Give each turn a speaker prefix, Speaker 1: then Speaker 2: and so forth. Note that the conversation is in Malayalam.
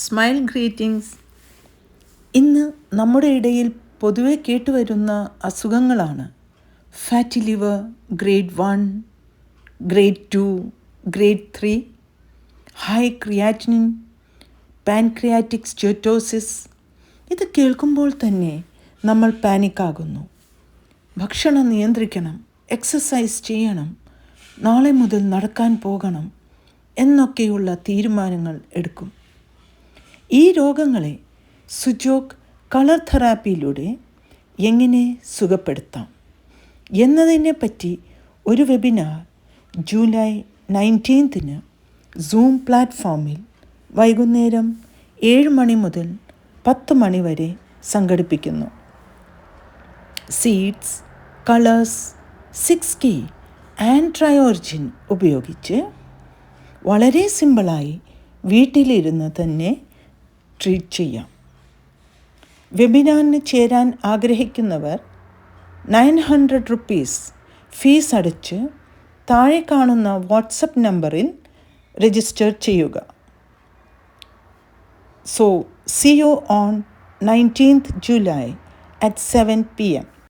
Speaker 1: Smile greetings. ഇന്ന് നമ്മുടെ ഇടയിൽ പൊതുവെ കേട്ടുവരുന്ന അസുഖങ്ങളാണ് fatty liver grade 1, grade 2, grade 3, high creatinine, pancreatic steatosis. ഇത് കേൾക്കുമ്പോൾ തന്നെ നമ്മൾ പാനിക്കാകുന്നു. ഭക്ഷണം നിയന്ത്രിക്കണം, എക്സസൈസ് ചെയ്യണം, നാളെ മുതൽ നടക്കാൻ പോകണം എന്നൊക്കെയുള്ള തീരുമാനങ്ങൾ എടുക്കും. ഈ രോഗങ്ങളെ സുജോക്ക് കളർ തെറാപ്പിയിലൂടെ എങ്ങനെ സുഖപ്പെടുത്താം എന്നതിനെപ്പറ്റി ഒരു വെബിനാർ ജൂലൈ 19 സൂം പ്ലാറ്റ്ഫോമിൽ വൈകുന്നേരം 7 മണി മുതൽ 10 മണി വരെ സംഘടിപ്പിക്കുന്നു. സീഡ്സ്, കളേഴ്സ്, 6K ആൻഡ് ട്രയോർജിൻ ഉപയോഗിച്ച് വളരെ സിമ്പിളായി വീട്ടിലിരുന്ന് തന്നെ ട്രീറ്റ് ചെയ്യാം. വെബിനാറിന് ചേരാൻ ആഗ്രഹിക്കുന്നവർ 900 rupees ഫീസ് അടച്ച് താഴെ കാണുന്ന വാട്സപ്പ് നമ്പറിൽ രജിസ്റ്റർ ചെയ്യുക. So, see you on 19th July at 7 p.m.